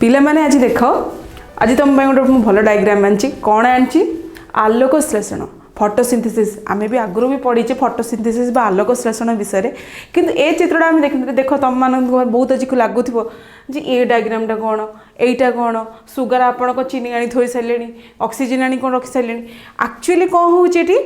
पिला माने आज देख आज तुम गोटे भल डायग्राम आनी कौन आनी आलोक श्लेषण फोटोसिंथेसिस आम भी आगुरी भी पढ़ीचे फोटोसिंथेसिस बा आलोक श्लेषण विषय किंतु ए चित्रटा आम देखते देख तुम मान बहुत अच्छी लगुथ जी ए डायग्रामटा कौन एटा कौन सुगर आपण चीनी आनी थोई सारे ऑक्सीजन आनी कौन रखी सारे एक्चुअली कौन होती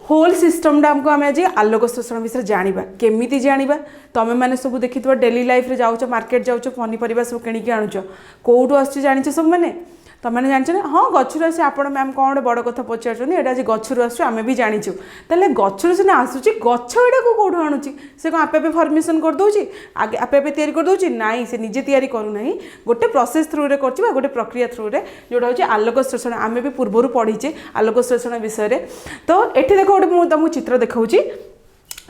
होल सिस्टमटा आमको आम आज आलोक श्लेषण विषय जाना केमी जाना तुम मैंने सब देखी डेली लाइफ रे जाऊच मार्केट जाऊच पनीपरिया सब किणिकी आणुच कौटू आस जानी सब मैंने तुमने जानते ना हाँ गचर आस आप मैम कौन गोटे बड़ कथा पचार ये आज गचर आस जाचु तेल गचर सीना आसूँ गच एटा को कौटू आणुची से कौन आपे फर्मेसन करदे आगे आपे करदे ना से निजे तैयारी करूना गोटे प्रोसेस थ्रू रे कर गोटे प्रक्रिया थ्रू रे जोटा हूँ आलोक श्लेषण आम भी पूर्वर पढ़ीचे आलोक श्लेषण विषय तो ये देख गोटे मुझे तुमको चित्र देखा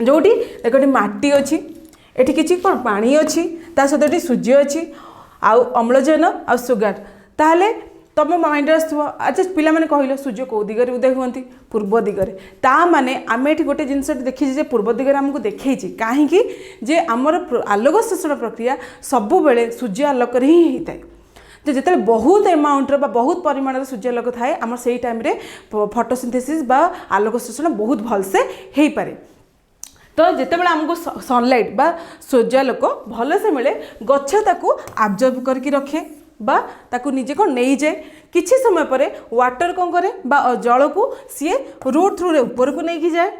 जोटी देख मटी अच्छी ये किसी कौन पानी अच्छी सहित ये सूर्य अच्छी आउ अम्लजान आ सुगार ताहले तुम माइंड आसो अच्छा पिला माने कहल सूर्य कौ दिगरे उदय हुंती पूर्व दिगरे ता माने आम ये गोटे जिनस देखी पूर्व दिगरे आमको देखी कहीं जे आमर आलोक श्लेषण प्रक्रिया सबु बेले सूर्य आलोक ही होता है जिते बहुत एमाउंटर बहुत परिमाण सूर्यालोक थाए आम से टाइम फोटोसिंथेसिस बा आलोक श्लेषण बहुत भलसे हो पारे तो जितेबाला आमको सनलाइट बा सूर्यालोक भल से मिले गछ ताकू आब्जर्व करके रखे बा ताकू निजे कौन नहीं जाए किछि समय पर वाटर कौन करे बा जल को सी रूट थ्रू रे ऊपर को नहीं जाए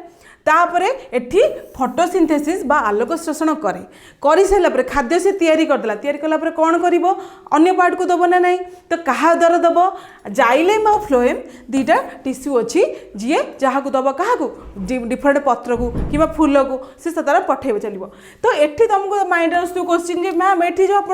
तापर एठी फोटोसिंथेसिस बा आलोक श्लेषण करे कर सारापर खाद्य से तैयारी करदेला तैयारी कलापर कौन कर अन्य पार्ट को दब ना नहीं तो क्या द्वारा दब जाइलेम आ फ्लोएम दुईटा टिश्यू अच्छी जी जहाँ को दब क्या डिफरेंट पत्र को कि फूल को सी तार पठेब चलो तो ये तुमको माइंड आसो क्वेश्चन जे मैम ये जो आप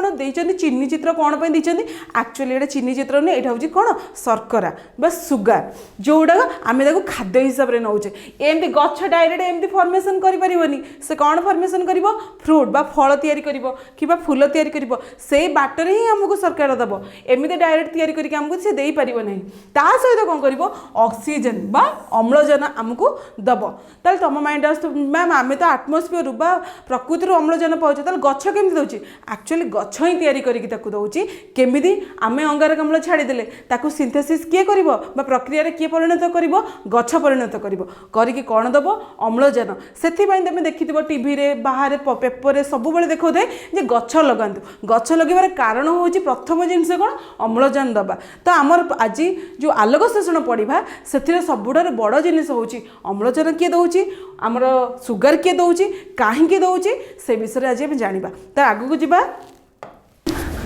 चीनी चित्र कौन पर देखते एक्चुअली ये चीनी चित्र नहीं यहाँ हूँ कौन शर्करा बा सुगार जोड़ा आम खाद्य हिसाब से नौचे एमती गछ डायरेक्ट एमती फॉर्मेशन करिपरिबनी से कौन फॉर्मेशन करिवो फ्रूट बा फल तैयारी करिवो किबा फूल तैयारी करिवो से बाटर ही हमको सरकार दबो एमती डायरेक्ट तैयारी करके हमको से देई परिबो नहीं ता सहित कौन करिवो ऑक्सीजन बा अम्लजान हमको दबो ताल तुम माइंड आस मैम आमे तो एटमॉस्फेयर बा प्रकृति अम्लजान पाउचे ताल गछ केमती दउची एक्चुअली गछ ही तैयारी करके ताकू दउची केमिदी आमे अंगारकाम्ल छाड़ी देले ताकू सिंथेसिस किए करिवो बा प्रक्रिया रे किए परिणत करिवो गछ परिणत करिवो करिके कौन दबो अम्लजान से तुम देखी टीवी रे बाहर पेपर सब देखो जे गछ लगातु गछ लगे कारण हूँ प्रथम जिनस कौन अम्लजान दबा तो आमर आज जो आलोक श्लेषण पढ़ा से सबुठार बड़ जिनिस हूँ अम्लजान किए दौर आमर सुगार किए दौर कहीं दौर से विषय आज आम जाना तो आगू जा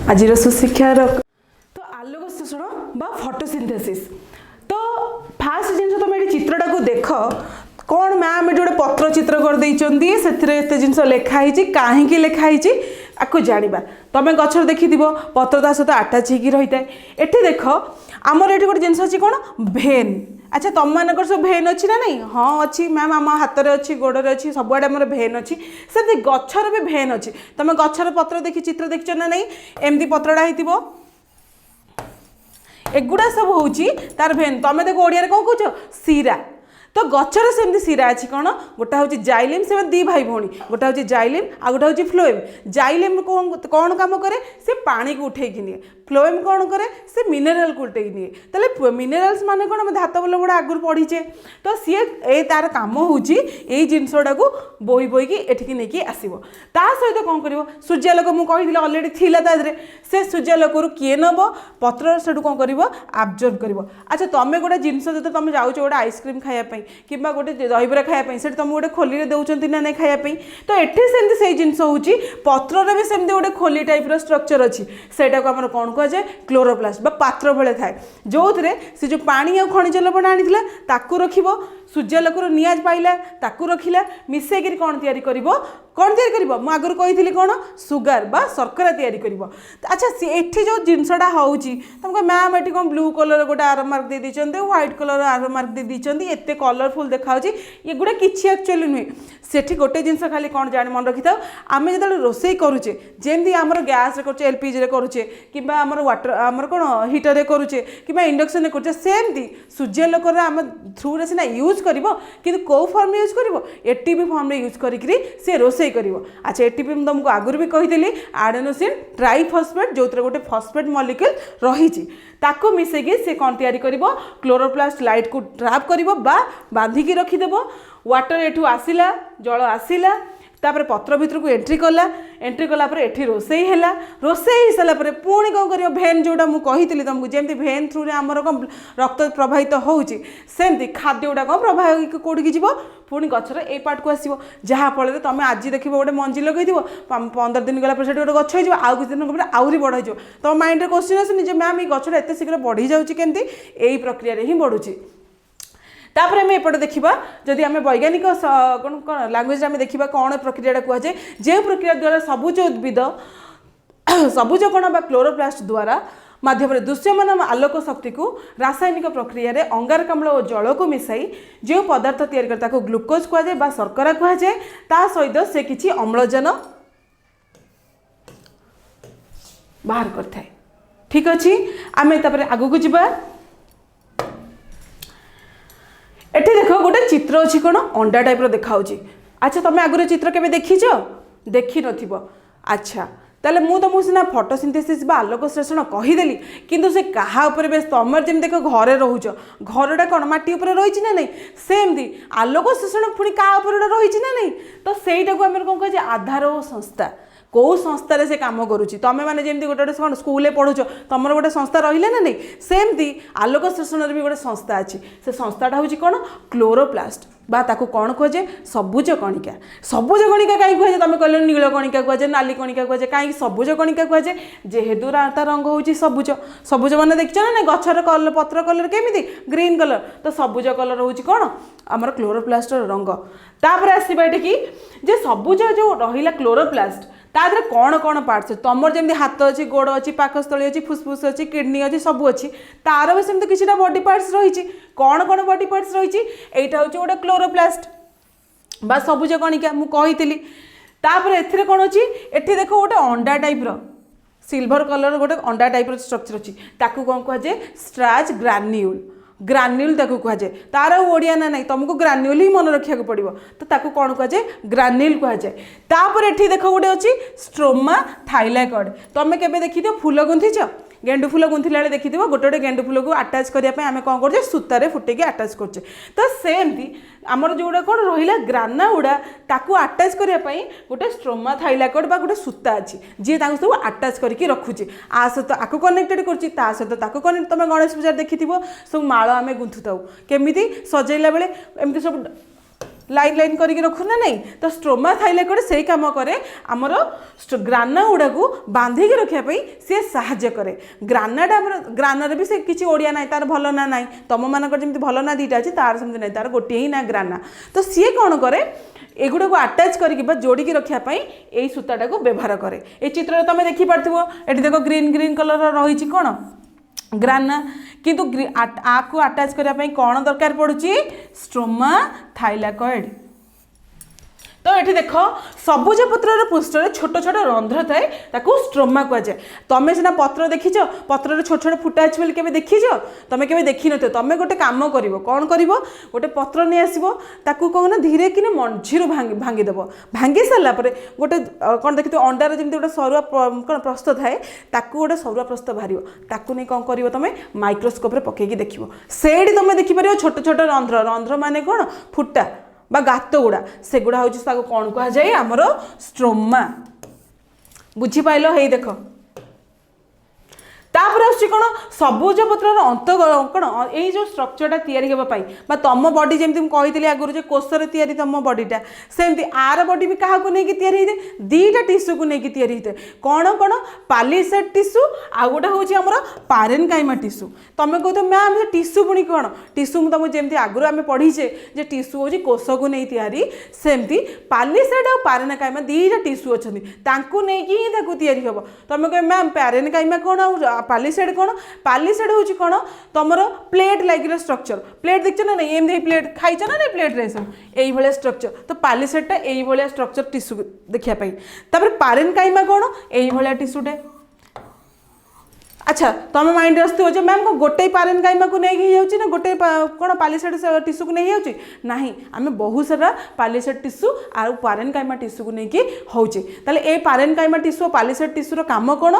आज सुशिक्षार तो आलोक श्लेषण बा फोटोसिंथेसिस तो फास्ट जिन तुम ये चित्रटा को देख कौन मैम जो पत्र चित्र कर देते जिन लिखाई कहीं लिखाई आपको जाना तुम गचर देखी पत्र ता सहित आटाच हो रही है ये देख आमर ये गोटे जिन अच्छी कौन भेन अच्छा तुम मानक सब भेन अच्छी ना नहीं हाँ अच्छी मैम आम हाथ में अच्छी गोड़े अच्छी सबुआड़े आम भेन अच्छी से गचर भी भेन अच्छी तुम गचर पत्र देखी चित्र देख ना नहीं एमती पत्रटा हो एगुड़ा सब हूँ तार भेन तुम देखो ओडिया कौन कह सीरा तो गचर सेमती सीरा अच्छी कौन गोटा हूँ जाइलिम से दी भाई भौणी गोटा हूँ जाइलिम आ गोटा हूँ फ्लोएम जाइलिम कौन काम करे से पानी को उठे निए फ्लोएम कौन करे से मिनेराल को उठे निए तेल मिनेराल्स माने कौन आम धात बल गुड़ा आगुरी पढ़ीचे तो सी ए तार काम हूँ यही जिनसटा को बोई बोईकी एठिकी नहीं आसो ता सहित कौन कर सूर्यालोक मुझे अलरेडी थी से सूर्यालोक किए नब पत्र से कौन कर आब्जर्व कर अच्छा तुम गोटे जिनस जो तुम जाऊँ गोटे आइसक्रीम खायापी कि गोटे दहीबरा खायापी से तुम गोटे खोली दौरान ना नहीं खायापी तो ये सेमती से जिनस हूँ पत्र भी सेमती गोटे खोली टाइप स्ट्रक्चर अच्छी से कौन कहुए क्लोरोप्लास्ट बा पात्र भले थाए जो थे से जो पानी आ खनिज लवण आनी ताकू रख सूर्यालोक निआज पाइला ताकू रखिला मिसेक कौन तैयारी करिवो कौन तैयारी करिवो मु आगुर कही कौन सुगार बा शर्करा तैयारी करिवो अच्छा एठी जो जिनसटा होउची तुमको मैम एठी कौन ब्लू कलर गोटे आरो मार्क दे दीचंते व्हाइट कलर आरो मार्क दे दीचंती एते कलरफुल देखाउची ये गुडा किछि एक्चुअली नुहे सेठी गोटे जिनस खाली कौन जाने मन रखी था आम जो रोसई करुचे जमी आमर गैस रे करुचे एलपीजी रे करुचे कि आमर वाटर आमर कौन हिटर रे करुचे कि इंडक्शन रे करुचे सेमती सूर्यालोक आम थ्रू रे सिना यूज यूज करिवो किंतु को फॉर्म यूज करिवो एटीपी फॉर्म रे यूज करिकरी से रोसई करिवो। अच्छा एटीपी मैं तुमको आगुरी भी कहिदेली एडेनोसिन ट्राइफॉस्फेट जोतरे गोटे फॉस्फेट मॉलिक्यूल रही ताको मिसेकी से कौन तैयारी करिवो क्लोरोप्लास्ट लाइट को ट्रैप करिवो बा बांधिकी रखिदेवो वाटर एठू आसिला जल आसिला तापर पत्र भितर को एंट्री कला पर एठी रोसई हैला रोसई हो सारा पर पुणी कौन कर भेन जोटा मुझे कही तुमको जमी भेन थ्रू रे आमर कौन रक्त प्रवाहित होउची सेमती खाद्य गुड़ा कौन प्रवाह कौटिकी जीव पुणी गचर ए पार्ट को आसो जहाँफल तुम आज देख गोटे मंजी लगे 15 दिन गला गोटे गछ हो आउ किसी दिन आहरी बड़ हो तुम माइंड में क्वेश्चन आसुनी जे मैम ये गछटा एत शीघ्र बढ़ी जाऊँगी केमती यही प्रक्रिया ही बढ़ुची। तापर आम एपटे देखा जदि आम वैज्ञानिक कौन कौन लांगुएज आम देखा कौन प्रक्रिया कहुए जो प्रक्रिया द्वारा सबुज उद्भिद सबुज कण बा क्लोरोप्लास्ट द्वारा माध्यम दृश्यमान आलोक शक्ति को रासायनिक प्रक्रिया रे अंगारकाम्ल और जल को मिसाई जो पदार्थ तैयारी करता को ग्लूकोज कहुए बा शर्करा कहुए ता सहित से किछि अम्लजान बाहर करथाय। ठीक अच्छे आम आगू को जीवा एठी देख गोटे चित्र अच्छी कौन अंडा टाइप देखा। अच्छा तुम आगुरी चित्र केबे देखिछ देखी नथिबो। अच्छा ताले मु तुमको सीना फोटोसिंथेसिस बा आलोक श्लेषण कहीदेली किंतु से कहा उपर बेस तुम जमी देख घरे रोच घरटा कौन माटी उपर रही ना नहीं सेमती आलोक श्लेषण पुणी क्या रही ना नहीं तो सहीटा को आम कौन कहे आधार और संस्था कौ संस्था से काम करुच्ची तुम मैंने जमी गोटे गोटे कौन स्कूल पढ़ुच तुम गोटे संस्था रही ना नहीं सेमती आलोक श्लेषण भी गोटे संस्था अच्छी से संस्थाटा हूँ कौन क्लोरोप्लास्ट बा ताकू कौन कहुए सबुज कणिका कहीं कहुए तुम कहल नील कणिका कहुए नाली कणिका कहुए कहीं सबुज कणिका कहुए जेहेतु ता रंग हूँ सबुज सबुज मैंने देखिछ ना गचर कलर पत्र कलर केमी ग्रीन कलर तो सबुज कलर हूँ कौन आमर क्लोरोप्लास्ट रंग। तापर आसवा ये कि सबुज जो रहा क्लोरोप्लास्ट तादरे कौन कौन पार्ट्स तुमर जमी हाथ अच्छी गोड़ अच्छी पाकस्थली अच्छी फुसफुस अच्छी किडनी अच्छी सब अच्छी तार भी सेमती किसी बॉडी पार्ट्स रही कौन कौन बॉडी पार्ट्स रही एटा हूँ गोटे क्लोरोप्लास्ट बा सबुज कणिका मुझे तापर एथिरे कौन अच्छी एठी देखो गोटे अंडा टाइप सिल्वर कलर गोटे अंडा टाइप स्ट्रक्चर अच्छी ताकू कौन कहुए स्ट्राच ग्रान्यूल ताकू कहुए तार ओडिया ना नहीं तुमको ग्रान्यूल ही मन रखा पड़ो तो ताकू कौन कहुए ग्रान्यूल कहुए। तापर एठी देख गोटे अच्छी स्ट्रोमा थाइलाकॉइड तुम केबे देखी फूल गुंथिच गेंडु फूल गुंथिला देखी गोटे गोटे गेंडु फूल को आटाच करने आम कौन कर सूतार फुटेकी आटाच करचे तो सेमती आमर जोड़ा कौन रहा ग्राना गुड़ा ताकू आटाच करने गोटे स्ट्रोमा थाइलाकॉइड बा गोटे सूता अच्छी जी सब आटाच करके रखुचे आ सहित आकु कनेक्टेड कर सहित ताकू कनेक्ट तुम गणेश पूजा देखी सब माल आम गुंथु थाउ केमी सजैला बेले एमती सब लाइन लाइन करके रखु ना नहीं तो स्ट्रोमा थाइलाकॉइड से काम करे आमर ग्राना गुड़ा को बांधिकी रखापी सी साहाय्य करे। ग्रानाटा ग्रानार भी से किसी ओडिया ना तार भल ना ना तुम मानक जमी भल ना दीटा अच्छी तार सेमती ना तार गोटे ही ना ग्राना तो सी कौन करे एगुड़ा को आटाच करके जोड़िकी रखापी यही सूताटा को व्यवहार करे। ये चित्र तुम देखिपार ये देख ग्रीन ग्रीन कलर रही कौन ग्राना किंतु आकु आटाच करने कौन दरकार पड़ुची स्ट्रोमा थाइलाकॉइड। तो ये देख सबुज पत्र पृष्ठ छोट छोट रंध्र थाए ताकू स्ट्रोमा कहुए तुम सीना पत्र देखीच पत्र छोट छोट फुटा अच्छे बोली केबे देखीच तुम केबे देखी न तुम गोटे कम कर कौन कर गोटे पत्र नहीं आसो ताकू कौन धीरे कि मंझी भांगीदेव भांगी सारापर गोटे कौन देखिए अंडार जमी गोटे सरुआ कौन प्रस्थ थाए ताकू गोटे सरुआ प्रस्थ बाहर ताकू नहीं कौन कर तुम माइक्रोस्कोप पकईकी देख से तुम देखिपर छोट छोट रंध्र रंध्र माने कौन फुटा बा गात गुड़ा से गुड़ा हूँ कौन कहुए आमर स्ट्रोमा बुझीपाल है देख। तापर आस कौन सबुज पत्र अंत कौन यही जो स्ट्रक्चरटा या तुम बॉडी जमी कही आगुरी जो कोषर या तुम बॉडीटा सेमती आर बॉडी भी क्या नहीं दीटा टिश्यू को लेकिन होते कौन कौन पालिसेड टिश्यू आउ गोटे हूँ आम पारेनकाइमा टिश्यू तुम कह मैम टिश्यू पुणी कौन टिश्यू तुमको जमी आगुरी आम पढ़ीचे जे टिश्यू हूँ कोष को नहीं सेमती पालिसेड और पारेनकाइमा दीटा टिश्यू अच्छा नहीं हम तुम कह मैम पारेनकाइमा कौन आ पालिसेड कौन पालिसेड हूँ कौन तुम प्लेट लाइक स्ट्रक्चर प्लेट देखो ना नहीं एमती प्लेट खाइच ना नहीं प्लेट रेस यही भाया स्ट्रक्चर तो पालिसेडटा यही भाया स्ट्रक्चर टिश्यू देखापी पारेनकाइमा कौन यही भाया टिश्यूटे अच्छा तुम माइंड आसो जे मैम को गोटे पारेनकाइमा को नहीं जाऊँगी ना गोटे कौन पालिसेड टिश्यू को नहीं जाऊँगी ना आम बहुत सारा पालिसेड टिश्यू आउ पारेनकाइमा टिश्यू को लेकिन होचे ताले ए पारेनकाइमा टिश्यू पालिसेड टिश्यूर काम कौन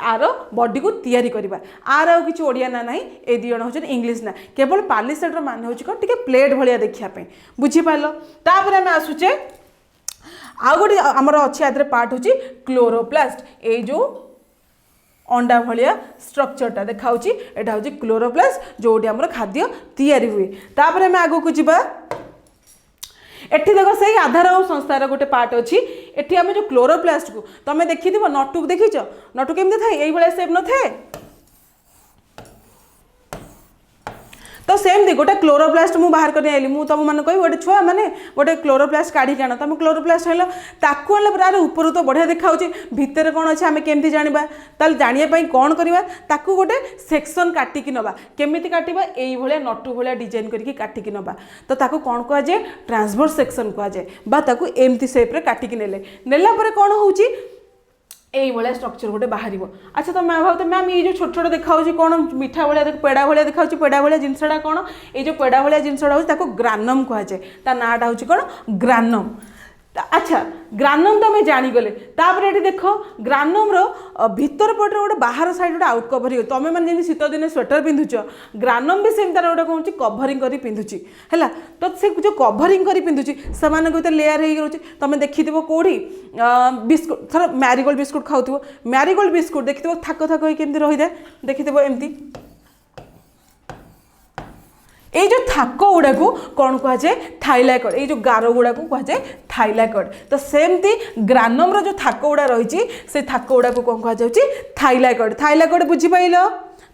आर बॉडी को तैयारी करवा आर आउ किसी ओडिया ना नहीं ए दी जन होचन इंग्लिश ना केवल पालिसेडर मान हो कौन टिके प्लेट भाया देखापी बुझीपार तापर आम आसुचे आउ गोटे आमर अच्छी आदि पार्ट हूँ क्लोरोप्लास्ट ये जो अंडा भाया स्ट्रक्चरटा देखा यहाँ हूँ क्लोरोप्लास्ट जोटी आम खाद्य तैयारी हुए तापर आम आग को जीवा एठी देख से आधार संस्थार गोटे पार्ट अच्छी एठी आम जो क्लोरोप्लास्ट को तुम देखी नटुक देखीच नटु केमती थाए ये सेप न थाए तो सेमती गोटे क्लोरोप्लास्ट मुझे बाहर कर आइली मुझे तुम मैंने कह गोटे छुआ मैंने गोटे क्लोरोप्लास्ट काढ़ी आण तुम क्लोरोप्लास्ट आइल ताकू आने पर ऊपर तो बढ़िया देखा भितर कौन अच्छे आम केमती जाना ताल जानापी कौन करवा ताकू गोटे सेक्शन काटिकी नवा केमिति काटिबा एई भलिया नटु भलिया डिजाइन करके काटिकी नवा तो ताकू कौन कह जाए ट्रांसवर्स सेक्शन कह जाए बा ताकू एमती शेप्रे काटिकी नेला पर कौन होउची यही भाया स्ट्रक्चर गोटे बाहर। अच्छा तो मैं भावते मैम ये जो छोट छोट देखा कौन मीठा भाया पेड़ा भाया देखा पेड़ा भाया जिनसा कौन ये जो पेड़ा भाया जिनसा ग्रानम कह जाए ता नाटा हूँ कौन ग्रानम। अच्छा ग्रानम तो आम जानीगले तापर ये देख ग्रानम भितर पटे गोटे बाहर साइड गोटे आउट कवरिंग तुम मैंने जमी शीत दिन स्वेटर पिंधुच ग्रानम भी सेम तार गोटे कौन कवरिंग कर पिंधुची है तो से जो कवरिंग कर पिंधुची से लेयर हो रोचे तुम देखी कौटी बिस्कुट थर मैरीगोल्ड बिस्कुट खाऊ मैरीगोल्ड बिस्कुट देखी थाक थाक होमती रही है देखी एमती ये जो थाक गुड़ा को कौन कह जाए थाइलाकॉइड ये जो गार गुड़ा को कह जाए थाइलाकॉइड तो सेमती ग्रानम रो जो थाक गुड़ा रही से थाक गुड़ा को कौन कह जाए थाइलाकॉइड थाइलाकॉइड बुझीपाइल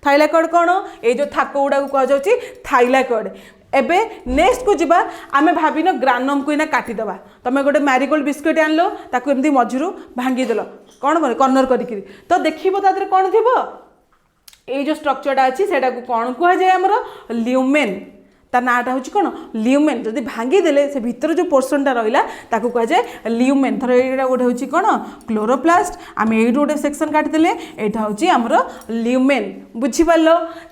थाइलाकॉइड कौन ये जो थाक गुड़ा को कह जाए थाइलाकॉइड। एबे नेक्स्ट को जीवा आम भाविन ग्रानम को इना काटिदेवा तुम गोटे मैरीगोल्ड बिस्कुट आनल ताकू एमती मझिरू भांगीदेल कौन कर्नर करी तो देखिए तादरे कौन थी ये जो स्ट्रक्चरटा अच्छी से कौन कह जाए आमर ल्यूमेन ता नाटा हूँ कौन ल्यूमेन जदि भांगीदेले से भितर जो पोर्सनटा रहा ताकू कह जाए ल्यूमेन थर ये गोटे हूँ कौन क्लोरोप्लास्ट आम ये गोटे सेक्शन काटिदेले यहाँ हूँ आमर ल्यूमेन बुझीपार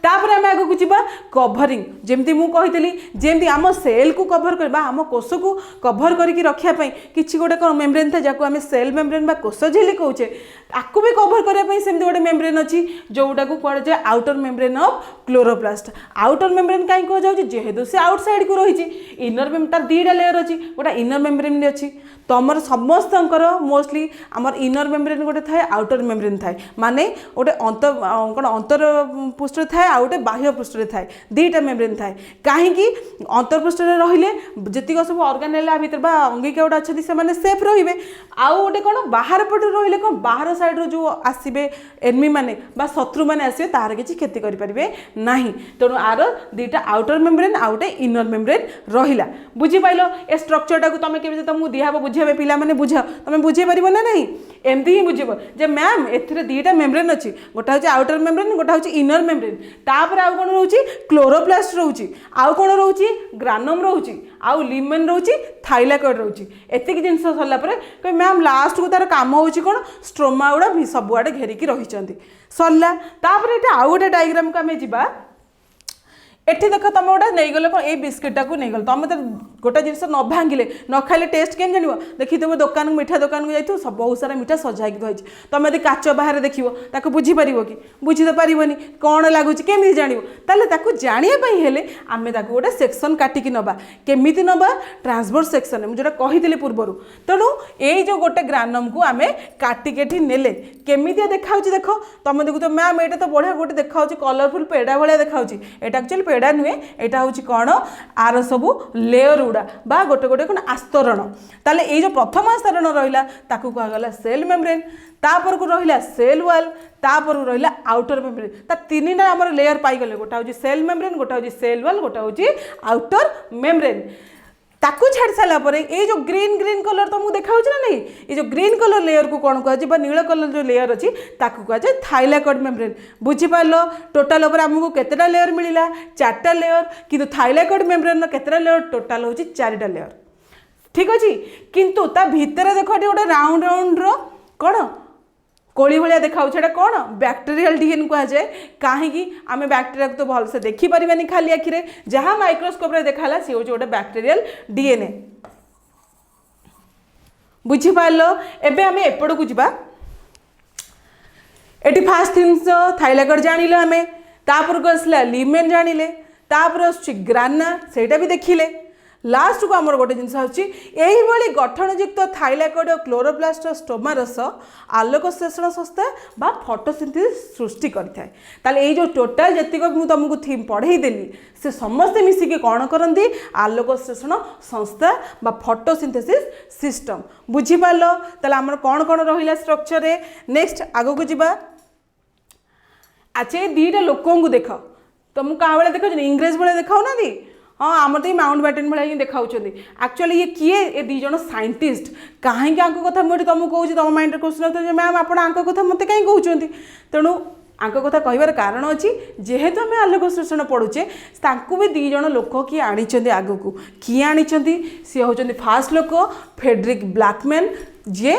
तापर आम आगे को कभरिंग जमती मुझे जमती आम सेल को कभर कर आम कोष को कभर करके रखापी कि गोटे कौन मेम्ब्रेन था जहाँ आम सेल मेम्ब्रेन बा कोष झिल्ली कहे ताकू भी कभर करने सेमती गोटे मेम्ब्रेन अच्छी जोटा को कह जाए outer membrane of chloroplast outer membrane कहीं कह जाए जेहेतु से आउटसाइड को रही इनर तार दीटा लेयर अच्छी गोटे इनर मेम्ब्रेन अच्छी तुम समस्त मोस्टली आमर इनर मेम्ब्रेन गोटे थाए आउटर मेम्ब्रेन थाए माने गोटे कौन अंतर पृष्ठ थाए आ गोटे बाह्य पृष्ठ थाए दीटा मेम्ब्रेन थाए कहीं अंतर पृष्ठ रहिले जीक सब ऑर्गेनेल भर अंगिका गोटे अच्छा से सेफ रे आउ गोटे कौन बाहर पटे रहिले कौन बाहर साइड रो जो आसबे एनिमी माने बा शत्रु माने आसबे तार किसी क्षति करें ना तेणु आर दीटा आउटर मेम्ब्रेन आ गोटे इनर मेम्ब्रेन रहिला बुझीपाइल ए स्ट्रक्चरटा को तुम के तुमको दिहब बुझे पिला माने बुझ तुम बुझे पार ना नहीं एमती ही बुझे जे मैम ए दीटा मेम्ब्रेन अच्छी गोटा हूँ आउटर मेम्ब्रेन गोटा हूँ इनर मेम्ब्रेन तापर आउ कौन रोचे क्लोरोप्लास्ट रोचे आउ कौन रोचे ग्रानम रोचे आउ ल्यूमेन रोचे थाइलाकॉइड रोचे एतिक जिनस सरला पर मैम लास्ट को तार काम हो कौन स्ट्रोमा गुड़ा सबुआड़े घेरिकी रही सरला तापर ये आउ गोटे डायग्राम को आम जा एठी देख तुम गोटे नहीं गल कौन ये बिस्किटा को नहीं गल तुम तो गोटे जिन न भांगिले न खाइले टेस्ट केम जान देखी तुम दुकान मीठा दुकान को जाइए सब बहुत सारा मीठा सजाई थी तुम यदि काच बाहर देखो बुझीपार कि बुझी तो पारनि कौन लगुच केमी जानू जानापी आम गोटे सेक्शन काटिकी नवा केमी नवा ट्रांसवर्स सेक्शन मुझे कही पूर्वर तेणु ये जो गोटे ग्रानम को आम काटिके नेले केमी देखा देख तुम देखो मैम ये तो बढ़िया गोटे देखा कलरफुल पेड़ा भाया देखा यहाँ एक्चुअली पेड़ा नुहे यहाँ हूँ कौन आर सब लेयर गुड़ा बा गोटे गोटे कौन आस्तरण ताले ये जो प्रथम आस्तरण रहा कहगला सेल मेम्ब्रेन तापर को रहा सेल वाल तापर रहा आउटर मेम्ब्रेन ता तीन आम लेयर पाईगले गोटा हूँ सेल मेम्ब्रेन गोटा हूँ सेल वाल गोटा हूँ आउटर मेम्ब्रेन ताकू छाड़ सारापर ये जो ग्रीन ग्रीन कलर तुमको देखा ना नहीं ये जो ग्रीन कलर लेयर को कौन कह नील कलर जो लेयर अच्छी ताकू कह जाए थाइलाकॉइड मेम्ब्रेन बुझीपार टोटाल आमको केतेटा लेयर मिला 4टा लेयर किंतु थाइलाकॉइड मेम्ब्रेन केतेटा लेयर टोटाल हूँ 4टा लेयर ठीक अच्छे किंतु ता भितर देख गोटे राउंड राउंड रो कौन कोली भाया देखा कौन बैक्टेरियल डीएनए कहुए कहीं आम बैक्टेरिया को तो भलसे देखिपारे खाली आखिरे जहाँ माइक्रोस्कोप रे देखा सी हूँ गोटे बैक्टेरियल डीएनए बुझीपार एबे आम एपड़ को जावा एटी फास्ट थिंग्स थाइलाकॉइड जानिले आम तापर को आसला लिमेन जानिले तापर आसुची ग्राना सेटा भी देखिले लास्ट को आमर गोटे जिनस होची गठनयुक्त थाइलाकॉइड और क्लोरोप्लास्ट स्टोमारस आलोक संश्लेषण संस्था बा फोटोसिंथेसिस सृष्टि करता है ताले ये जो टोटाल जतिक मु तुमको थीम पढ़े देली से समस्ते मिसिके कौन करती आलोक संश्लेषण संस्था बा फोटोसिंथेसिस सिस्टम बुझीपार ताले आमर कौन कौन रहिला स्ट्रक्चर रे नेक्स्ट आगो को जिबा अच्छा ये दीटा लोक देख तुमको क्या बेले देख इंग्रेज बेले देखा ना हाँ आम तो माउंट बैटन भाई ही देखा एक्चुअली ये किए ये दी जन साइंटिस्ट कहीं कथा मुझे तुमको कहूँ तुम माइंड क्वेश्चन मैम आप कथा मत कहीं कहते तेणु आंक कथा कहबार कारण अच्छी जेहेतु आम आलोक संश्लेषण पढ़ुचे भी दी जन लोक किए आनी आग को किए आनी सी हूँ फास्ट लोक फ्रेडरिक ब्लैकमैन जी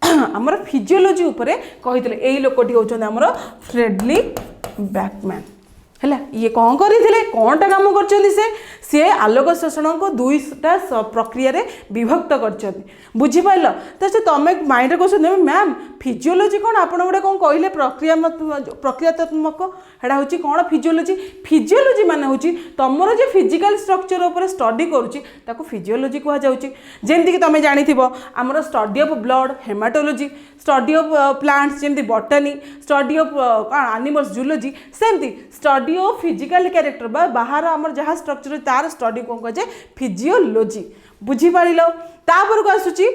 आमर फिजियोलॉजी उपरे कही यही लोकटी होउछन आमर फ्रेडरिक ब्लैकमैन है ये कौन करते कौनटा कम कर सी आलोक संश्लेषण को दुईटा प्रक्रिया रे विभक्त कर बुझीपार तो तुम माइंड क्वेश्चन मैम फिजियोलॉजी कौन आप गोटे कौन कहले प्रक्रियात्मक है हूँ कौन फिजियोलॉजी फिजियोलॉजी मान हूँ तुमर जो फिजिकल स्ट्रक्चर उपर स्टडी करूँ फिजियोलॉजी कहुच्छी जमीक तुम जानी आमर study of blood haematology study of plants जमी botany study of animals zoology सेमती स्टडी ऑफ फिजिकल कैरेक्टर बाहर आमर जहाँ स्ट्रक्चर तार स्टडी कौन कहे फिजियोलॉजी बुझीपार तापर को आसूची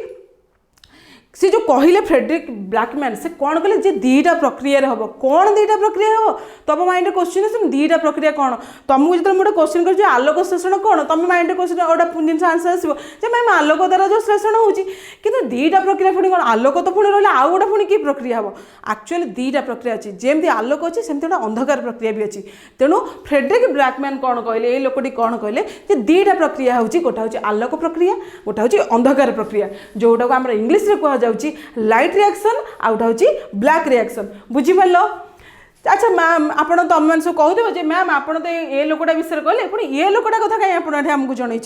सी जो कहले फ्रेडरिक ब्लैकमैन से कौन कहले जे दीटा प्रक्रिया हम कौन दीटा प्रक्रिया हम तुम माइंड क्वेश्चन दीटा प्रक्रिया कौन तुमको जो गोटे क्वेश्चन कर आलोक संश्लेषण कौन तुम माइंड क्वेश्चन गोटे जिन आंसर आसो मैम आलोक द्वारा जो श्लेषण होती दीटा प्रक्रिया पुणी कौन आलोक तो पुणी रहा आउ गोटे पुणी कि प्रक्रिया हम एक्चुअली दीटा प्रक्रिया अच्छी जमी आलोक अच्छी सेमती गोटे अंधकार प्रक्रिया भी अच्छी तेणु फ्रेडरिक ब्लैकमैन कौन कहले ये लोकटी कौन कहले दीटा प्रक्रिया हूँ गोटे हूँ आलोक प्रक्रिया गोटे हूँ अंधकार प्रक्रिया जोटा को आम इंग्लीश में कह लाइट रिएक्शन आउटा हूँ ब्लैक रिएक्शन बुझीपार अच्छा मैम आपड़ तुम मैंने सब कहदे मैम आपड़ तो ये लोकटा विषय कहले पुणी ये लोकटा कथा कहीं आप आमको जनई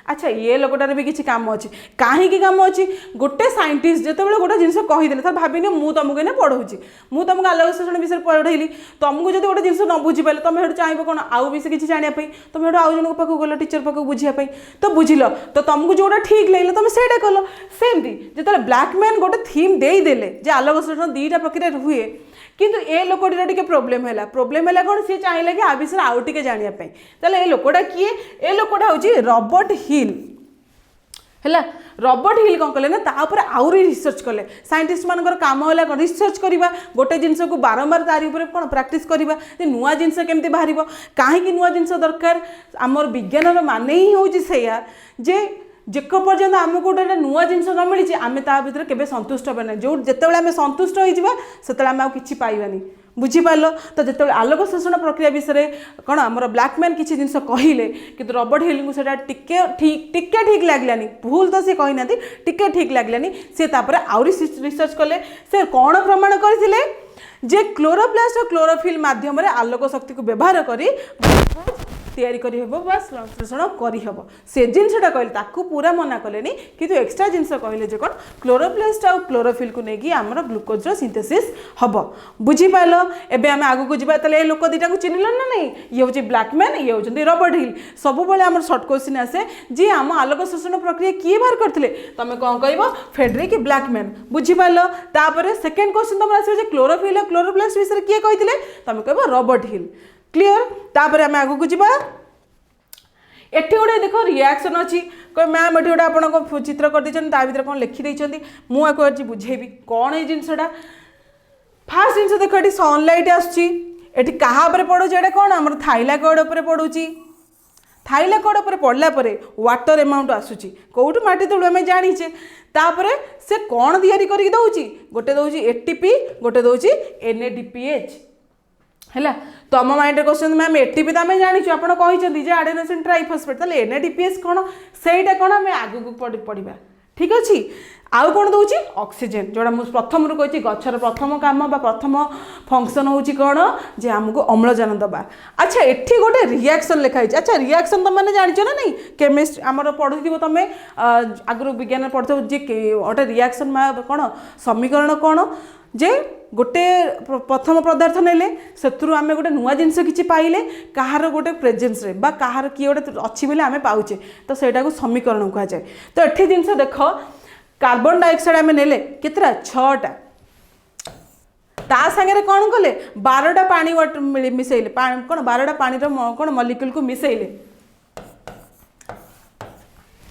अच्छा ये लोकटार भी किसी काम अच्छी कहीं काम अच्छी गोटे साइंटिस्ट जो गोटे जिन कहीदे सर भाविनी मुझे तुमको ना पढ़ाऊँगी मुझे तुमको आलोक संश्लेषण विषय पढ़ेली तुमको जो गोटे जिन न बुझीपारे तुम चाहिए कौन आउ भी किसी जानापी तुम आउ जन पाक गल टीचर पाक बुझापी तो बुझिल तो तुमको जोटा ठीक लगे तुम से कल सेमती जो ब्लैकमैन गोटे थीम देदेले आलोक संश्लेषण दीटा प्रक्रिया हुए किंतु ए लोकटीर टिके प्रोब्लेम है कौन सी चाहिए कि आ विषय आउ टे जानापी ताले ए लोकटा किए ए लोकटा हूँ रॉबर्ट हिल है रॉबर्ट हिल कौन कले ना तापर आउरी रिसर्च कले साइंटिस्ट मानकर काम है रिसर्च करवा गोटे जिनस को बारंबार तारी उपर कौन प्रैक्टिस करवा नुआ जिनस केमती बाहर कहीं नुआ जिनस दरकार आमर विज्ञान मान ही हूँ जे जेक पर्यंत आमको गोटे नुआ जिनस न मिली आम ता भर के संतुष्ट होना जो जिते आम संतुष्ट होते आम कि पाइबानी बुझीपार तो जिते आलोक संश्लेषण प्रक्रिया विषय कौन आमर ब्लैकमैन किसी जिन कहले कि रॉबर्ट हिल को टिके ठीक लगलानी भूल तो सी कहना टिके ठीक लगलानी सी आउरी रिसर्च कले से कौन प्रमाण करते जे क्लोरोप्लास्ट और क्लोरोफिल माध्यम आलोक शक्ति को व्यवहार करी तैयारी करी हेबो बा संश्लेषण करी हेबो से जिनसटा कहले ताकू पूरा मना कलेनी किंतु एक्स्ट्रा जिनस कहले जे कोन क्लोरोप्लास्ट और क्लोरोफिल को नेकी हमर ग्लूकोज रो सिंथेसिस हबो बुझी पालो एबे हम आगु को जिबा तले लोक दीटा को चिनिलन ना नहीं ये होची ब्लैकमैन ये होचंदी रॉबर्ट हिल सब बेले हमर शॉर्ट क्वेश्चन आसे जे हम आलोक संश्लेषण प्रक्रिया किए बाहर करथिले तमे कोन कहइबो फ्रेडरिक ब्लैकमैन बुझी पालो तापर सेकंड क्वेश्चन तमरा आसे जे क्लोरोफिल और क्लोरोप्लास्ट विषय किए कहिथिले तमे कहइबो रॉबर्ट हिल क्लियर तापर आम आगू को जीवा एटी गोटे देख रिएक्शन अच्छी कह मैम एटी गोटे आप चित्र कर भर कौन लिखिदे मुझे बुझेबी कौन ये जिनसटा फास्ट जिन देख ये सनलाइट आसटी क्या पड़ो ये कौन आम थाइलाकॉइड उपर पड़ू थाइलाकॉइड उपर पड़ला वाटर एमाउंट आसूची कौटू माटी तलू आम जाचे तापर से कौन तैयारी करके दौची गोटे दौची एटीपी गोटे दौची NADPH है तुम माइंड क्वेश्चन मैम एटीपी तो आम जाचु आप आडेनोसिन ट्राइफॉस्फेट ताले NADPH कौन से कौन आम आगू पढ़ा ठीक अच्छे आउ कौन दूची ऑक्सीजन जोड़ा मुझे प्रथम कही गचर प्रथम काम बा प्रथम फंक्शन हूँ कौन जे आमको अम्लजान दबा। अच्छा एठी गोटे रिएक्शन लिखाई। अच्छा रिएक्शन तुम मैंने जान ना नहीं केमिस्ट आमर पढ़ी तुम आगु विज्ञान पढ़ो जे गोटे रिएक्शन कौन समीकरण कौन जे गोटे प्रथम पदार्थ नेले से आम गोटे नुआ जिनस कि पाइले कहार गोटे प्रेजेन्स रे बा कहार किए गोटे अच्छी बोले आम पाचे तो सेटा को समीकरण कह जाए। तो एठी जिनस देख कार्बन डाइऑक्साइड आम नेले केतरा 6टा ता सागे कौन कले 12टा पानी मिसेले कौन 12टा पानी कौन मलिक्यूल को मिसेले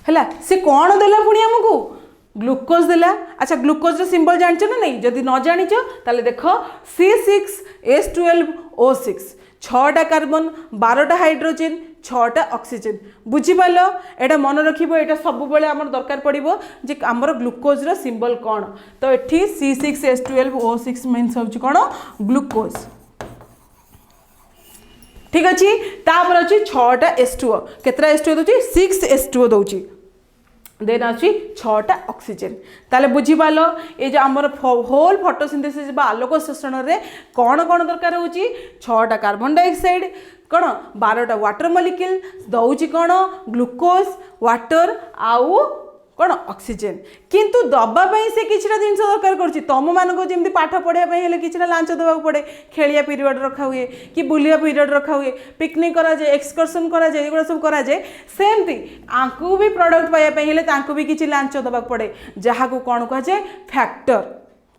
है सी कौन देला पुणी आमको ग्लूकोज देला। अच्छा ग्लूकोज रो सिंबल जानछ ना नहीं जदि न जानिछ ताले देखो C6H12O6 6टा कार्बन 12टा हाइड्रोजन 6टा ऑक्सीजन बुझी पाल एटा मन रखिबो एटा सब बेले हमर दरकार पड़िबो जे हमर ग्लूकोज रो सिंबल कोन तो एठी C6H12O6 मींस होची कोन ग्लूकोज ठीक अछि। तापर अछि 6टा H2O केतरा H2O दोची 6H2O दोची देन अच्छी 6टा ऑक्सीजन ताले बुझी पाल ये जो आमर होल फोटोसिंथेसिस बा आलोक शोषण रे कौन कौन दरकार होची 6टा कार्बन डाइऑक्साइड कौन 12टा वाटर मॉलिक्यूल दौची कौन ग्लूकोज वाटर आउ कौन ऑक्सीजन किंतु दबाई से किछटा जिनस दरकार करछि तुम मानको जेमति पाठ पढ़िया पई हेले किछटा लांच देबा पड़े खेलिया पीरियड रखा हुए कि बुलिया पीरियड रखा हुए पिकनिक करा जाए एक्सकर्सन करा जाए एगुड़ा सब करा जाए सेमती आंकु भी प्रोडक्ट पाइया पई हेले तांकु भी किछि लांच देबा पड़े जहाँ को कौन कह जाए फैक्टर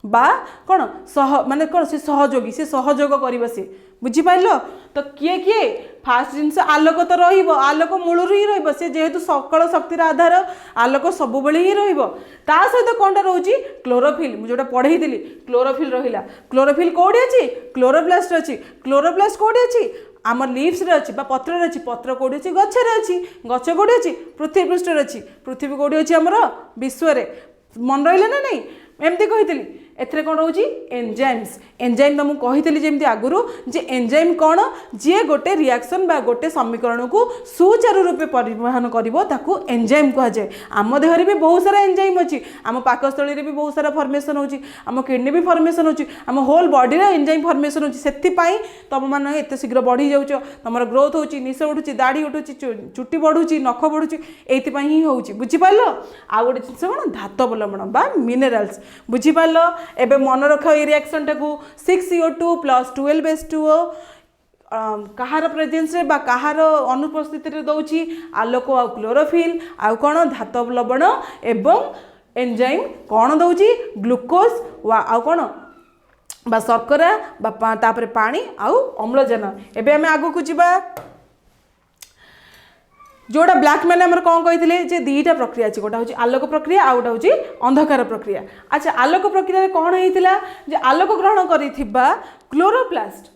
बा कौन सह माने कौन से सहयोगी से सहयोग करिबो से बुझी पाइल। तो किए किए फास्ट जिनस आलोक तो रहिबो आलोक मूलर ही रहिबो से जेहेतु सकल शक्तिर आधार आलोक सब बेले ही रहिबो ता सहित कोनटा रहउची क्लोरोफिल मु जोटा पढ़ई दिली क्लोरोफिल रहिला क्लोरोफिल कोडी अछि क्लोरोप्लास्ट अछि क्लोरोप्लास्ट कोडी अछि आमर लीव्स रे अछि बा पत्र रे अछि पत्र कोडी अछि गछ रे अछि गछ कोडी अछि पृथ्वी पृष्ठ रे अछि पृथ्वी कोडी अछि हमर विश्व रे मन रहिला ना नहीं एमती कहितली एथरे कौन रोची एंजाइम्स एंजाइम तुमको कही जमी आगुरी जे एंजाइम कौन जी गोटे रिएक्शन बा गोटे समीकरण को सुचारू रूपे परिवहन करिवो एंजाइम कह जाए। आम देहरे भी बहुत सारा एंजाइम अच्छी आम पाकस्थली भी बहुत सारा फॉर्मेशन होची आम किडनी भी फॉर्मेशन होची आम होल बॉडी रे एंजाइम फॉर्मेशन होची सेतिपाई तुम माने एते शीघ्र बढ़ी जाउछ तुमर ग्रोथ होची निश उठुची दाढ़ी उठुची चुट्टी बढ़ुची नख बढ़ुची एतिपाई ही होची बुझी पालो। आ गोटे जिनस कौन धातव लवण बा मिनरल्स बुझी पालो एबे मन रख ए रिएक्शन टाकू 6CO2 + 12H2O कहार प्रेजेंस रे बा कहार अनुपस्थिति रे दउची आलोक आ क्लोरोफिल आ कोन धातव लवण एवं एंजाइम कोन दउची ग्लूकोज वा आ कोन बा शर्करा बा तापरे पानी आ अम्लजान। एबे हमें आगो को जिबा जोड़ा ब्लैक मैंने आमर कौन कही जे दीटा प्रक्रिया अच्छी गोटा हूँ आलोक प्रक्रिया आ गोटा हूँ अंधकार प्रक्रिया। अच्छा आलोक प्रक्रिया कौन होता जे आलोक ग्रहण करिथिबा क्लोरोप्लास्ट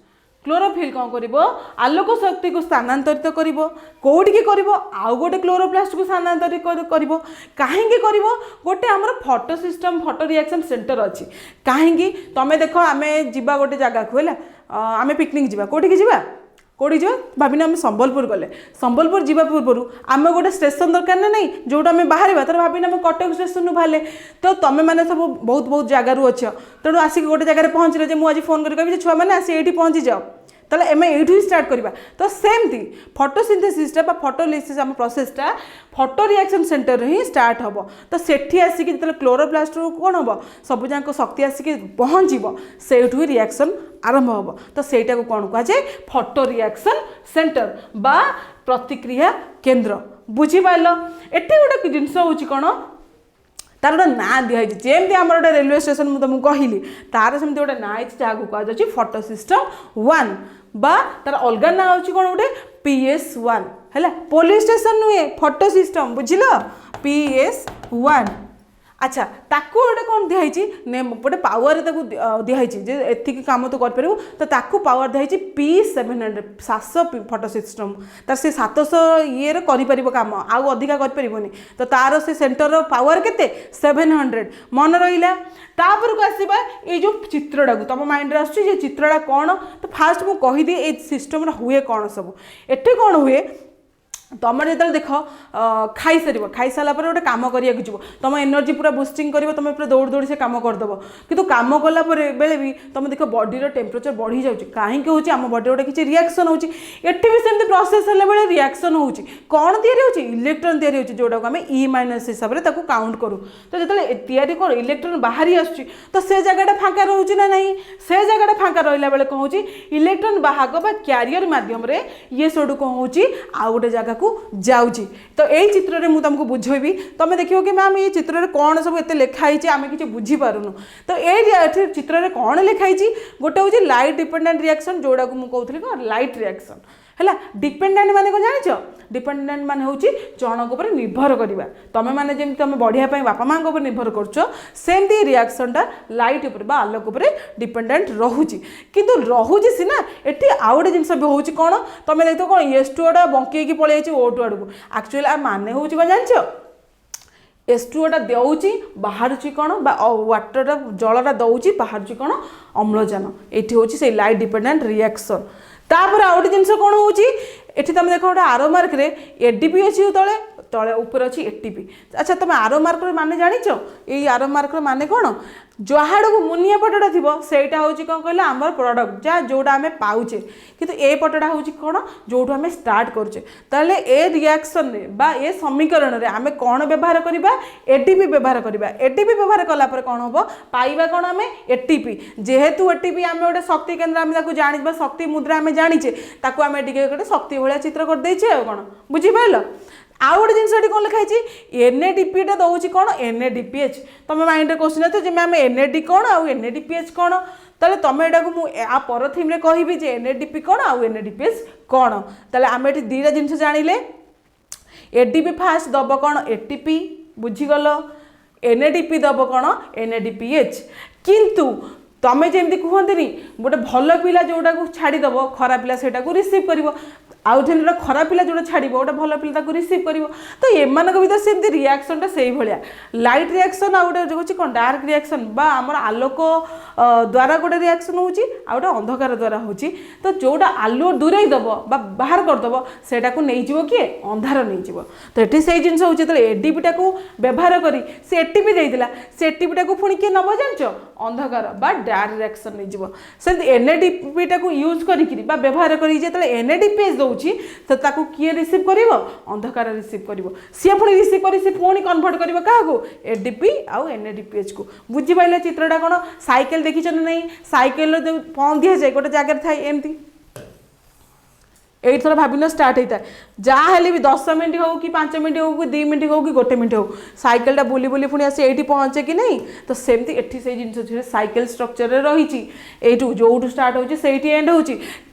क्लोरोफिल कौन करिवो आलोक शक्ति को स्थानांतरित करिवो कोठी की करिवो आउ गोटे क्लोरोप्लास्ट को स्थानांतरित करिवो काहेंगे करिवो गोटे हमर photo system photo reaction centre अच्छी काहेंगे तमे देखो आमे जिबा गोटे जगह को हैला आमे पिकनिक जिबा कोठी की जिबा कौटी जा भाविना आम संबलपुर गले संबलपुर जावा पूर्व आम गोटे स्टेशन दरकार ना नहीं जोटा आम बाहर तर भाविना आम कटक स्टेशन बाहर तो तुम मैंने सब बहुत बहुत जगार अच्छ तेणु आसिक गोटे जगह पहुँचले जे मुझे फोन करी छुआ मैंने आसी ये पहुँची जाओ ताले एम एठू ही स्टार्ट करवा। तो सेमती फोटोसिंथेसिसटा बा फोटोलिसिस आम प्रोसेसटा फोटो रिएक्शन सेंटर ही स्टार्ट हम तो सेठी आसिक जो क्लोरोप्लास्ट कौन हम सब जाक शक्ति आसिक पहुँचब से रिएक्शन आरंभ हम तो सहीटा को कौन कह जाए फोटो रिएक्शन सेंटर बा प्रतिक्रिया केंद्र बुझी पाल। एटी गोटे जिनस हूँ कौन तार गोटे ना दिखाई जमी आम गोटे रेलवे स्टेशन मुझे तुमको कहली तार सेमती गोटे ना जहाँ कह जाए फोटो सिस्टम 1 बा तार अलग ना हूँ कौन गोटे PS1 है पुलिस स्टेशन नुहे फोटो सिस्टम बुझिल PS1। अच्छा ताकू गोटे कौन दिखाई गोटे पावर दिखाई जे एतिक काम तो कर तो ताकू पावर दिखाई P700 700 फोटो सिस्टम तार से 700 ये कर काम आउ अधिका कर तो तार से सेंटर पावर केते 700 मन रहा। तापर को आसवा ये जो चित्रटा को तुम माइंड आसुच्छी चित्रटा कौन तो फास्ट मुझे कहीदी ये सिस्टम हुए कौन सब एटे कौन हुए तुम जो देख खाई सारा गोटे कम करा तुम एनर्जी पूरा बुस्टिंग कर तुम पूरा दौड़ दौड़ से कम करदेव कि कम कला बेले भी तुम देख बॉडी टेम्परेचर बढ़ी जाऊँगी कहीं हूँ आम बॉडी गोटे किसी रिएक्शन होती भी सेमती प्रोसेस है रिएक्शन होती कौन या इलेक्ट्रॉन या जोटा को आम ई माइनस हिसाब से काउंट करूँ तो जो या कर इलेक्ट्रॉन बाहरी आसुच्छी तो से जगह फाँका रोचे ना नहीं से जगह फाँका रहा बेले कौन हो इलेक्ट्रॉन बाहक क्यारियर मध्यम ये सब कौन हो आउ गोटे जगह को जाऊँगी तो यही चित्र में तुमको बुझेबी तुम देखो कि मैम ये चित्र में कौन सब एत लिखाई आम कि बुझीपारूँ तो ये चित्र में कौन लिखाई गोटे हूँ लाइट डिपेंडेंट रिएक्शन जोड़ा को मुझे कहती कौन लाइट रिएक्शन है डिपेंडेंट माने कौन जान डिपेंडेंट माने हूँ जनक उपर निर्भर करवा तुम मैंने जमी तुम बढ़िया बापा माँ उपर निर्भर करमती रिएक्शनटा लाइट उपर आलोक उपर डिपेंडेंट रोचे किंतु रोचे सीना एटी आउ गोटे जिन भी हूँ कौन तुम देखो कौन S2 आड़ा बंकई पलि O2 आड़ को एक्चुअली माने हूँ कौन जान S2 दौची बाहर कौन वाटर जलटा दौची बाहर कौन अम्लजान ये हूँ से लाइट डिपेंडेंट रिएक्शन तापर आउ गोटे जिन कौन हो तुम देख गोटे आरो मार्क रे एडीपी अच्छी तले तले ऊपर अच्छी एटीपी अच्छा तुम आरो मार्क माने जानिच ये आरो मार्क माने कौन जहाड़ को मुनिया पटटा थी सहीटा हूँ कौन कहला आमर प्रोडक्ट जहाँ जोटा आम पाचे किंतु ए पटटा हूँ कौन जो आम स्टार्ट करुचे ताले ए रिएक्शन बा ए समीकरण रे आम कौन व्यवहार करवा एटीपी व्यवहार करवा एटीपी व्यवहार कलापर कौन हम पाइबा कौन आम एटीपी जेहेतु एटीपी आम गोटे शक्ति केन्द्र आम जाना शक्ति मुद्रा आम जानीचे ताकू आम गोटे शक्ति भाया चित्र करदे कौन बुझीपार आउ गोटे जिन कौन लिखाई NADP दौर कौन NADPH तुम माइंड क्वेश्चन आते जो मैम NAD कौन आउ NADPH कौन ताले तुम यहाँ को पर थीम कहबी जे NADP कौन आउ NADPH कौन ताले आम ये दुईटा जिन जानिले ADP फास्ट दब कौन ATP बुझीगल NADP दब कौन NADPH किंतु तमें जमी कहते गोटे भल पिला जोटा को छाड़ीदेव खराब पिला से रिसीव कर आउ थे खराब पिला जोटा छाड़ गोटे भल पिला रिसीव कर तो एमान भर सेमती रिएक्शनटा से भाया लाइट रिएक्शन आउ गोटे हूँ कौन डार्क रिएक्शन बा आमर आलोक द्वारा गोटे रिएक्शन हो गोटे अंधकार द्वारा हो तो जोटा आलुओ दूरे दब बाहर करदेव सेटा को नहीं जीव किए अंधार नहीं जीव तो ये से जिन हूँ जो एडीपीटा को व्यवहार करी से एटीपी देता से एटीपीटा को पुणी किए नब जान अंधकार बा डार्क रिएक्शन नहीं जीव से NADPटा को यूज करी व्यवहार करी NADPH दौची तो ताकू किए रिसीव करिवो अंधकार रिसीव करिवो सी पुणी रिसीव करी सी पुणी कन्वर्ट करिवो काहाको ADP आउ NADPH को बुझी पाइले चित्रटा कौन साइकेल देखी ना नहीं साइकेल जो पन दिया जाए गोटे जगह थाए एमती यही थर भाविन स्टार्ट होता है जहाँ हेल्ले भी 10 मिनट हो कि 5 मिनट हो कि 2 मिनट हो कि 1 मिनट हो साइकेलटा बुली बुली पुणी आसी ये पहुँचे कि नहीं तो सेमती एठी से जिन साइकेल स्ट्रक्चर रही यू जो स्टार्ट हो एंड हो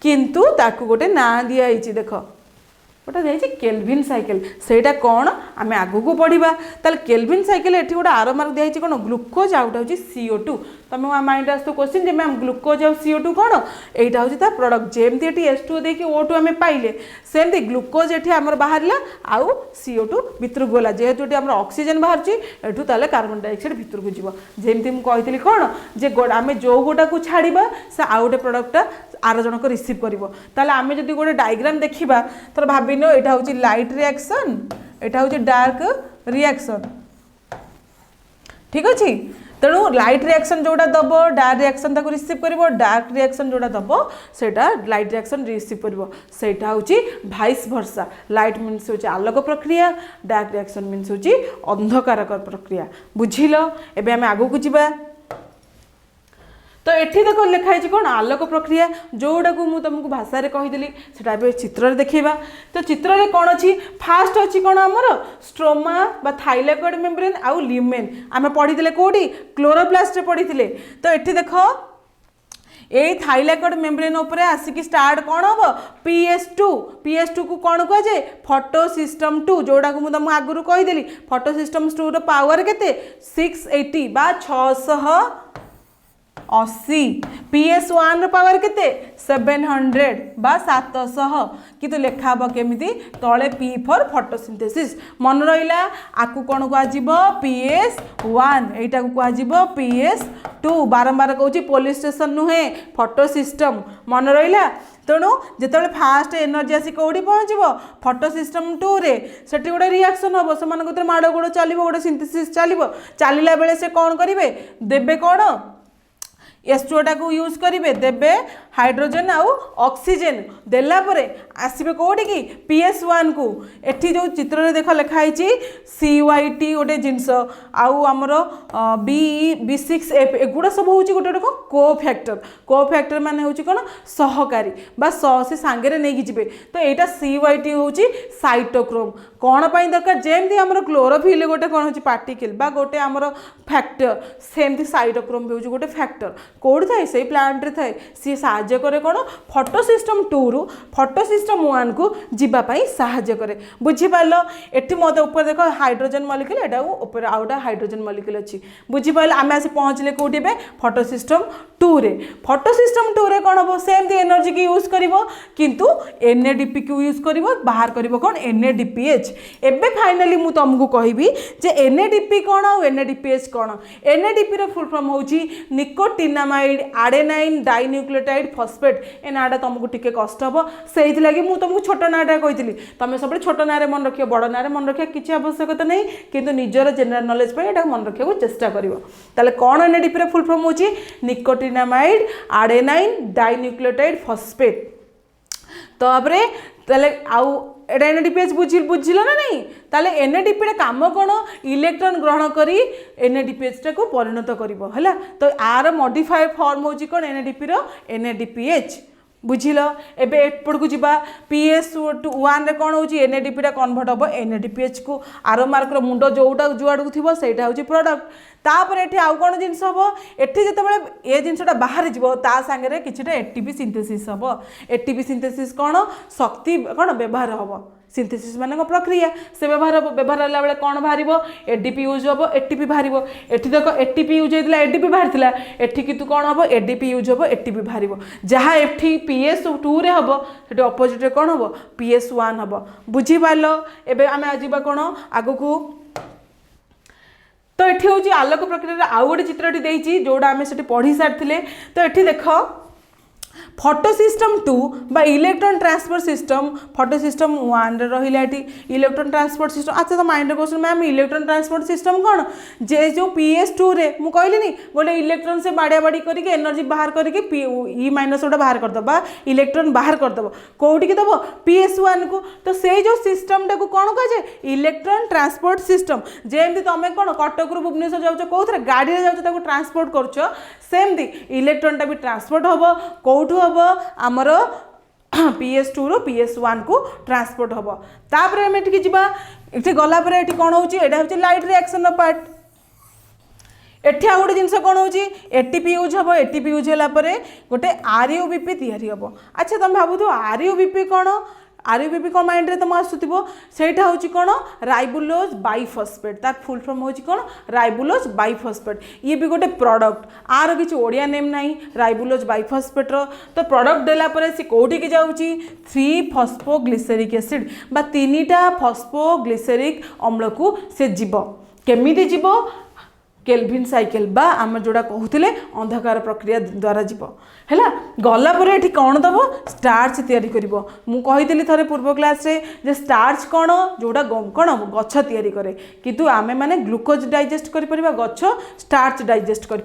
किंतु ताकू गोटे ना दिखाई देख गोटे दिखाई केल्विन साइकेल सेटा कौन आम आगू को पढ़ा ताले केल्विन साइकेल ये गोटे आरो मार्क दिखाई कौन ग्लुकोज आउटा हूँ CO2 तुम माइंड आस क्वेश्चन जे मैम ग्लुकोज आउ CO2 कौन यहाँ हूँ प्रोडक्ट जमती ये S2 देखिए O2 आम पाइले सेमती ग्लुकोज ये आम बाहर आउ CO2 भितर को गला जेहेतु ये आम ऑक्सीजन बाहर एठू ताले कार्बन डाइऑक्साइड भितर को जीव जमती मुझे कही कौन जे आम जो गोटा को छाड़ा से आउ गोटे प्रोडक्टा आर जनक रिसीव कर आम जब गोटे डायग्राम देखा तो भाव यहाँ हूँ लाइट रिएक्शन यहाँ हूँ डार्क रिएक्शन ठीक अच्छे तेणु लाइट रिएक्शन जोड़ा दब डार्क रिएक्शन ताको रिसीव कर डार्क रिएक्शन जोड़ा दब सेटा लाइट रिएक्शन रिसीव कर सेटा हूँ भाइस भर्सा लाइट मीन्स हूँ आलोक प्रक्रिया डार्क रिएक्शन मीन्स हूँ अंधकार प्रक्रिया बुझिल एबे आम आगू को जीवा तो ये देख लिखाई कौन आलोक प्रक्रिया जोड़ा को मुझे तुमको भाषा में कहीदेली से चित्र देखा तो चित्र में कौन अच्छी फास्ट अच्छी कौन आमर स्ट्रोमा बा थाइलाकॉइड मेम्ब्रेन आउ ल्यूमेन आम पढ़ी कौटी क्लोरोप्लास्ट पढ़ी तो ये देख ये थाइलाकॉइड मेम्ब्रेन उपरे आसिक स्टार्ट कौन हम PS2 को कौन कह जाए फोटोसिस्टम 2 जोड़ा को मुझे आगुरी कहीदेली फोटोसिस्टम 2 रो पावर केते 680 बा 680 PS1 रो पावर केते 700 बा 700 किंतु लिखा हम केमी तले P फॉर फोटोसिंथेसिस मन रहा आकु कौन कह PS1 एटा को कह PS2 बारंबार कहूँ पुलिस स्टेशन नुहे फोटो सिस्टम मन रहा तेणु जिते फास्ट एनर्जी आसी कौटी पहुँचो फोटो सिस्टम 2 रे सेठी गोटे रिएक्शन हम से माड़ गोड़ चलो गोटे सिंथेसिस चलो चलला बेले से कौन करेंगे देवे कौन H2O टाको यूज करेंगे देवे हाइड्रोजन आउ ऑक्सीजन देला परे आसबे कौटी कि PS1 को एठी जो चित्र रे देख लिखाई CYT गोटे जिनस आउ आमर B6F एगुड़ा सब हूँ गोटे गोटे कोफैक्टर माने हूँ कौन सहकारी बा से सांगे नहीं जी तो यहाँ CYT हूँ साइटोक्रोम कौन पाई दरकार जेमती आमर क्लोरोफिल गोटे कौन हो पार्टिकल बा गोटे आमर फैक्टर सेमती साइटोक्रोम भी हूँ गोटे फैक्टर कौट थाए से प्लांट रे थाए सी साहाय्य करे कौन फोटो सिस्टम 2 रु फोटो सिस्टम 1 को जीवाई साहाय्य करे बुझीपाल एटी मत ऊपर देख हाइड्रोजन मलिक्यूल एटा ऊपर आउटा हाइड्रोजन मलिक्यूल अच्छी बुझीपाल आम आसी पहुँचले कौटी फोटो सिस्टम 2 रे फोटो सिस्टम 2 रे कौन हम सेमती एनर्जी की यूज कर किंतु NADP को यूज कर बाहर कर कौन NADPH एबे फाइनाली मु तुमको कहबी जे NADP कौन आ NADPH कौन NADP रो फुल फॉर्म होची निकोटिनामाइड एडेनाइन डाइन्यूक्लियोटाइड फॉस्फेट ए नाटा तुमको टिके कष्ट हम से मु तुमको छोट नाटा कही तुम सब छोट ना मन रखियो बड़ ना मन रखा किसी आवश्यकता नहीं किंतु निजर जनरल नॉलेज पे एटा मन रखा चेष्टा करिवो ताले कौन NADP रो फुल फॉर्म होची निकोटिनामाइड एडेनाइन डाइन्यूक्लियोटाइड फॉस्फेट तापरे ताले आउ NADPH बुझिल ना नहीं ताले NADP काम कौन इलेक्ट्रॉन ग्रहण करी NADPH टाको परिणत करिवो हला तो आर मॉडिफाइड फॉर्म होची कौन NADP रो NADPH बुझिल एबे एपड़ को जीवा PS1 रे कौन होची NADP टा कन्वर्ट हम NADPH को आर मार्क रो मुंड जोटा जुआड़ थी सेटा होची प्रोडक्ट तापर एठी आउ कौन जिनस हम एठी जतबेले ए जिनसटा बाहर जीवो ता संगे किछटा ATP सिंथेसिस हम ATP सिंथेसिस कौन शक्ति कौन व्यवहार हम सिंथेसिस मान प्रक्रिया से व्यवहार होला बेले कौन बाहर ADP यूज हम ATP बाहर एठी देख ATP यूज होता ADP बाहर एठी कितु कौन हम ADP यूज हम ATP बाहर जहाँ एठी PS2 रे हम सेठी अपोजिट रे कौन हम PS1 हम बुझीपाल एबे आमे आजिबा कौन आगु को तो ये हूँ आलोक प्रक्रिया आउ गोटे चित्रटी देती जोड़ा आम से पढ़ी सारी तो ये देख फोटो सिस्टम 2 बा electron transfer system photo system 1 रे रहिला एटी इलेक्ट्रॉन ट्रांसपोर्ट सिस्टम अच्छा तो mind question ma'am electron transport system कौन जे जो PS2 रे मु कहली नी गोटे इलेक्ट्रॉन से बाड़िया बाड़ी करके एनर्जी बाहर करके E- गोटे बाहर कर दबा इलेक्ट्रॉन बाहर कर दबो कोठी के दबो PS1 को तो से जो सिस्टम टाको कौन कह जाए इलेक्ट्रॉन ट्रांसपोर्ट सिस्टम जेमती तुम कौन कटक रु भुवनेश्वर जाउछ कोथरे गाड़ी रे जाउछ ताको ट्रांसपोर्ट करछ सेमती इलेक्ट्रॉन टा भी ट्रांसपोर्ट हबो कोठु हबो आमर PS2 रो PS1 को ट्रांसपोर्ट हबो तापर हम एठी जिबा एठी गला पर एठी कोन होची एटा होची लाइट रिएक्शन रो पार्ट एठी आ गोटे जिनस कौन हो ATP यूज हम ATP यूज होला परे गोटे RUBP तैयारी हबो अच्छा तुम भाबु तो RUBP कौन RUBP कौन माइंड रे तुम आसुथिबो सेटा होची कौन राइबुलोज बाइफॉस्फेट तार फुल फॉर्म होची कौन राइबुलोज बाइफॉस्फेट ये भी गोटे प्रोडक्ट आर किसी ओडिया नेम नहीं राइबुलोज बाइफॉस्फेट रो तो प्रोडक्ट देला परे से कोठी के जाउची 3 फॉस्फोग्लिसरिक एसिड बा तीनीटा फॉस्फोग्लिसरिक अम्ल को से जीव केमिति जीव केल्विन साइकेल बा आम जोड़ा कहते अंधकार प्रक्रिया द्वारा जीव है गला पर ये कौन दब स्टार्च तैयारी कर मुझे थे पूर्व क्लास रे जे स्टार्च कौन जोड़ा कौन गछ तैयारी करे किंतु आमे माने ग्लूकोज डाइजेस्ट कर गछ स्टार्च डाइजेस्ट कर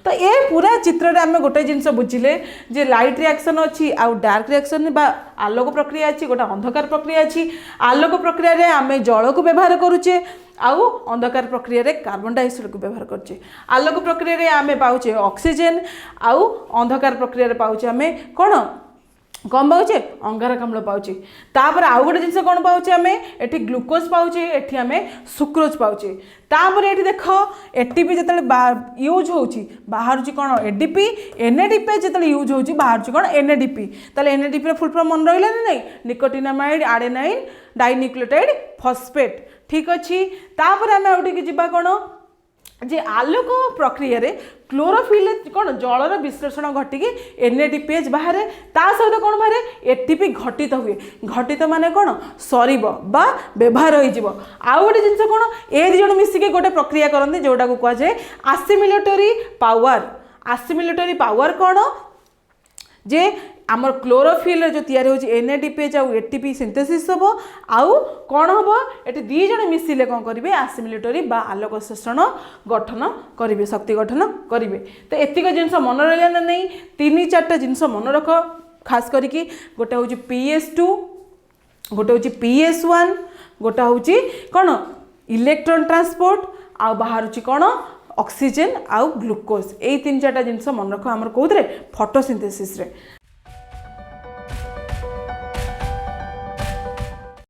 तो ये पूरा चित्र रे आमे गोटे जिनस बुझिले जे लाइट रिएक्शन अच्छी आउ डार्क रिएक्शन बा आलोक प्रक्रिया अच्छी गोटे अंधकार प्रक्रिया अच्छी आलोक प्रक्रिया रे आमे जल को व्यवहार करुचे आउ अंधकार प्रक्रिया रे कार्बन डाइऑक्साइड को व्यवहार करछे आलोक प्रक्रिया रे आमे पाउछे ऑक्सीजन आउ अंधकार प्रक्रिया रे पाउछे आमे कोन कम पाउछे अंगारकाम्ल पाउछे तापर आउ गोटे जिनस कोन पाउछे आमे एठी ग्लूकोज पाउछे एठी आमे सुक्रोज पाउछे तापर एठी देखो ATP जतले यूज होउची बाहर छि कोन ADP NADP जतले यूज होउची बाहर छि कोन NADP ताले NADP रे फुल फॉर्म मन रहिला नै निकोटिनामाइड एडेनाइन डाइन्यूक्लियोटाइड फॉस्फेट ठीक अच्छी तापर आम आउटे जीवा कौन जे आलोक प्रक्रिया रे क्लोरोफिल कौन जलर विश्लेषण घटिकी NADPH बाहर ता सहित कौन बाहर ATP घटित हुए घटित माने कौन सरीब बा व्यवहार हो आउ गोटे जिनस कौन ए दी जण मिसिके गोटे प्रक्रिया करते जोटा को कह जाए आसिमिलेटरी पावर कौन जे आमर क्लोरोफिल जो तैयारी होची NADPH आउ ATP सिंथेसिस हम आउ कौन हम ये दी जन मिसिले कौन करेंगे आसिमिलेटरी बा आलोक संश्लेषण गठन करेंगे शक्ति गठन करेंगे। तो एतिक जिनस मन रहा ना नहीं 3-4टा जिनस मन रख खास करके गोटे हूँ PS2 गोटे हूँ PS1 गोटे हूँ कौन इलेक्ट्रॉन ट्रांसपोर्ट आ बाहर कौन ऑक्सीजन आउ ग्लूकोज यही 3-4टा जिनस मन रख आमर कौन फोटोसिंथेसिस रे।